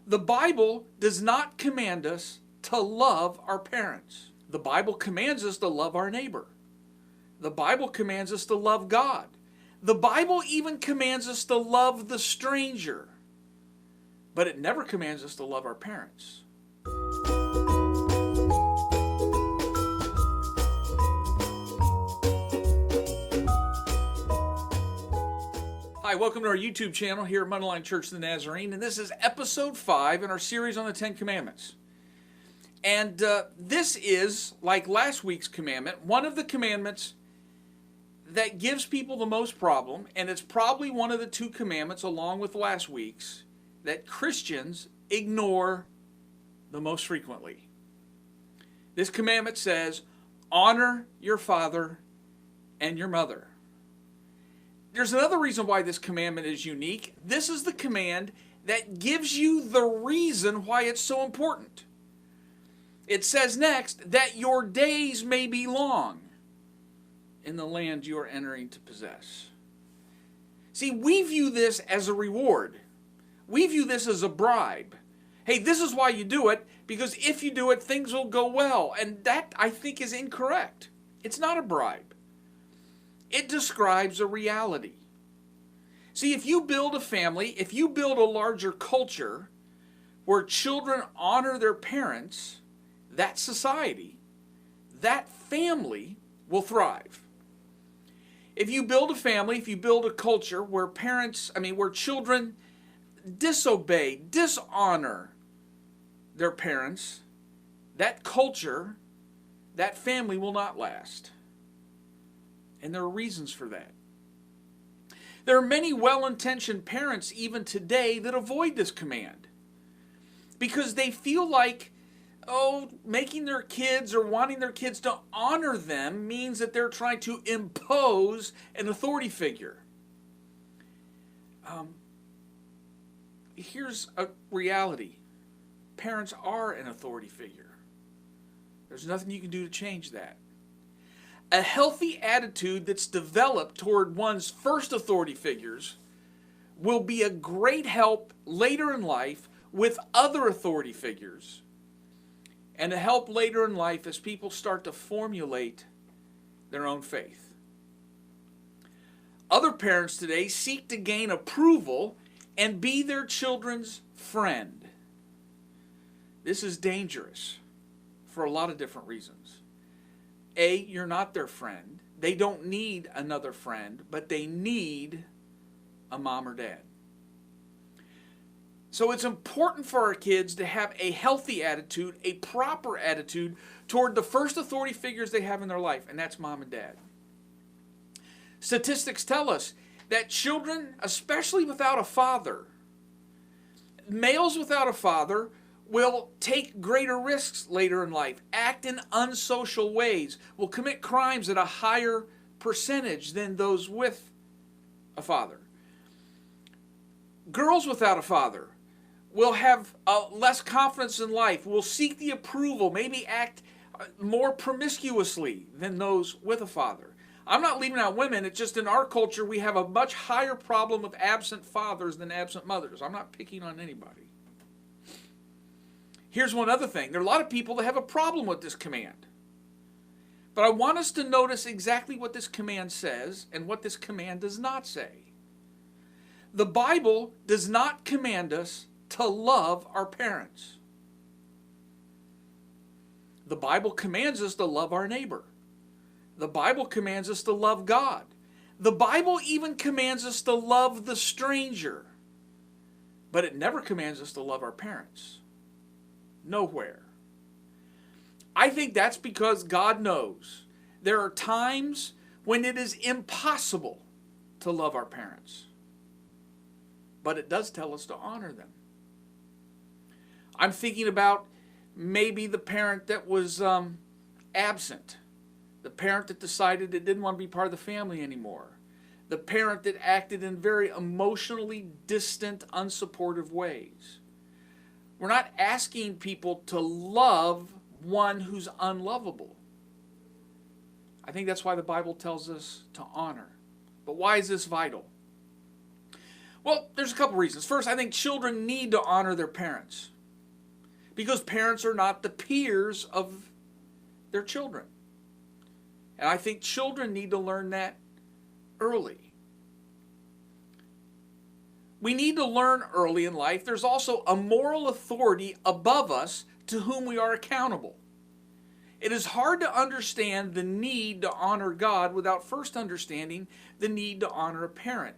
The Bible does not command us to love our parents. The Bible commands us to love our neighbor. The Bible commands us to love God. The Bible even commands us to love the stranger. But it never commands us to love our parents. Hi, welcome to our YouTube channel here at Mundelein Church of the Nazarene, and this is episode 5 in our series on the 10 Commandments. And this is, like last week's commandment, one of the commandments that gives people the most problem, and it's probably one of the 2 commandments, along with last week's, that Christians ignore the most frequently. This commandment says, honor your father and your mother. There's another reason why this commandment is unique. This is the command that gives you the reason why it's so important. It says next, that your days may be long in the land you are entering to possess. See, we view this as a reward. We view this as a bribe. Hey, this is why you do it, because if you do it, things will go well. And that, I think, is incorrect. It's not a bribe. It describes a reality. See, if you build a family, if you build a larger culture where children honor their parents, that society, that family will thrive. If you build a family, if you build a culture where where children disobey, dishonor their parents, that culture, that family will not last. And there are reasons for that. There are many well-intentioned parents even today that avoid this command because they feel like, making their kids or wanting their kids to honor them means that they're trying to impose an authority figure. Here's a reality. Parents are an authority figure. There's nothing you can do to change that. A healthy attitude that's developed toward one's first authority figures will be a great help later in life with other authority figures, and a help later in life as people start to formulate their own faith. Other parents today seek to gain approval and be their children's friend. This is dangerous for a lot of different reasons. You're not their friend. They don't need another friend, but they need a mom or dad. So it's important for our kids to have a healthy attitude, a proper attitude toward the first authority figures they have in their life, and that's mom and dad. Statistics tell us that children, especially without a father, males without a father, will take greater risks later in life, act in unsocial ways, will commit crimes at a higher percentage than those with a father. Girls without a father will have less confidence in life, will seek the approval, maybe act more promiscuously than those with a father. I'm not leaving out women, it's just in our culture we have a much higher problem of absent fathers than absent mothers. I'm not picking on anybody. Here's one other thing. There are a lot of people that have a problem with this command. But I want us to notice exactly what this command says and what this command does not say. The Bible does not command us to love our parents. The Bible commands us to love our neighbor. The Bible commands us to love God. The Bible even commands us to love the stranger. But it never commands us to love our parents. Nowhere. I think that's because God knows there are times when it is impossible to love our parents. But it does tell us to honor them. I'm thinking about maybe the parent that was absent. The parent that decided it didn't want to be part of the family anymore. The parent that acted in very emotionally distant, unsupportive ways. We're not asking people to love one who's unlovable. I think that's why the Bible tells us to honor. But why is this vital? Well, there's a couple reasons. First, I think children need to honor their parents because parents are not the peers of their children. And I think children need to learn that early. We need to learn early in life there's also a moral authority above us to whom we are accountable. It is hard to understand the need to honor God without first understanding the need to honor a parent.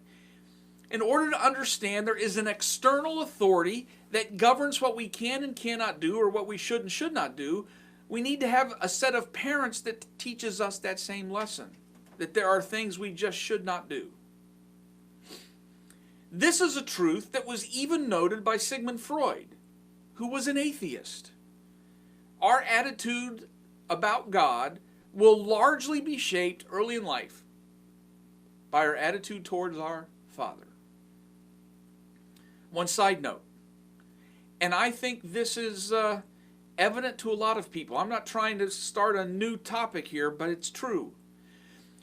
In order to understand there is an external authority that governs what we can and cannot do or what we should and should not do, we need to have a set of parents that teaches us that same lesson, that there are things we just should not do. This is a truth that was even noted by Sigmund Freud, who was an atheist. Our attitude about God will largely be shaped early in life by our attitude towards our Father. One side note, and I think this is evident to a lot of people. I'm not trying to start a new topic here, but it's true.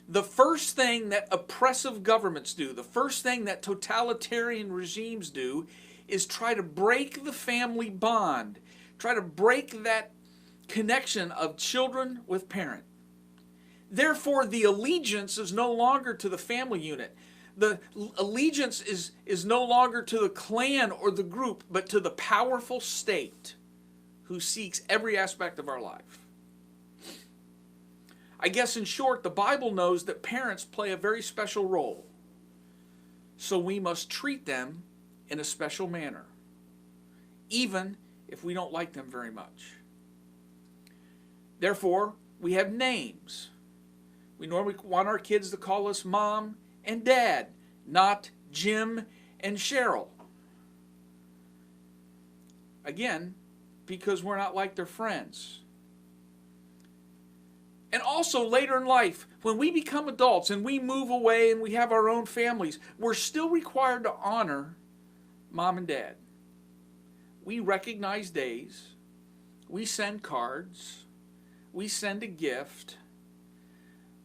The first thing that oppressive governments do, the first thing that totalitarian regimes do, is try to break the family bond, try to break that connection of children with parent. Therefore, the allegiance is no longer to the family unit. The allegiance is no longer to the clan or the group, but to the powerful state who seeks every aspect of our life. I guess in short, the Bible knows that parents play a very special role. So we must treat them in a special manner, even if we don't like them very much. Therefore, we have names. We normally want our kids to call us Mom and Dad, not Jim and Cheryl. Again, because we're not like their friends. And also later in life, when we become adults and we move away and we have our own families, we're still required to honor Mom and Dad. We recognize days, we send cards, we send a gift,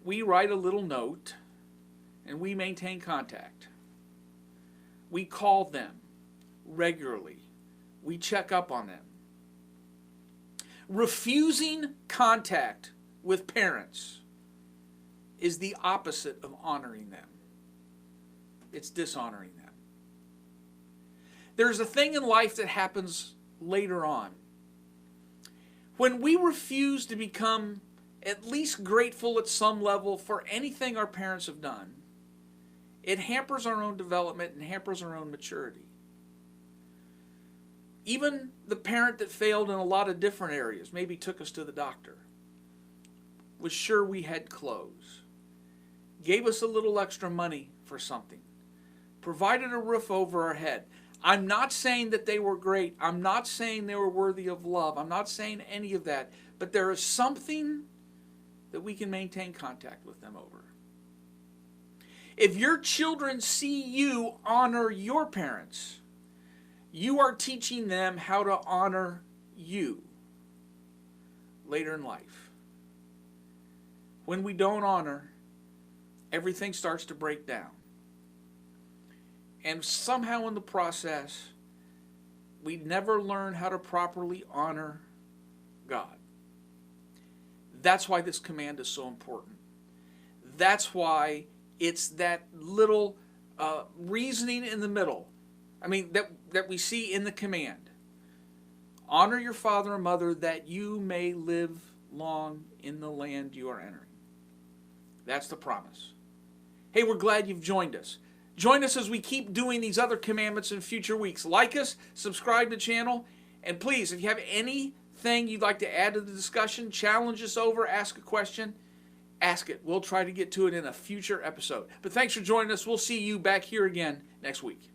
we write a little note, and we maintain contact. We call them regularly. We check up on them. Refusing contact with parents is the opposite of honoring them. It's dishonoring them. There's a thing in life that happens later on. When we refuse to become at least grateful at some level for anything our parents have done, it hampers our own development and hampers our own maturity. Even the parent that failed in a lot of different areas, maybe took us to the doctor, was sure we had clothes, gave us a little extra money for something, provided a roof over our head. I'm not saying that they were great. I'm not saying they were worthy of love. I'm not saying any of that. But there is something that we can maintain contact with them over. If your children see you honor your parents, you are teaching them how to honor you later in life. When we don't honor, everything starts to break down. And somehow in the process, we never learn how to properly honor God. That's why this command is so important. That's why it's that little reasoning in the middle. I mean, that we see in the command. Honor your father and mother that you may live long in the land you are entering. That's the promise. Hey, we're glad you've joined us. Join us as we keep doing these other commandments in future weeks. Like us, subscribe to the channel, and please, if you have anything you'd like to add to the discussion, challenge us over, ask a question, ask it. We'll try to get to it in a future episode. But thanks for joining us. We'll see you back here again next week.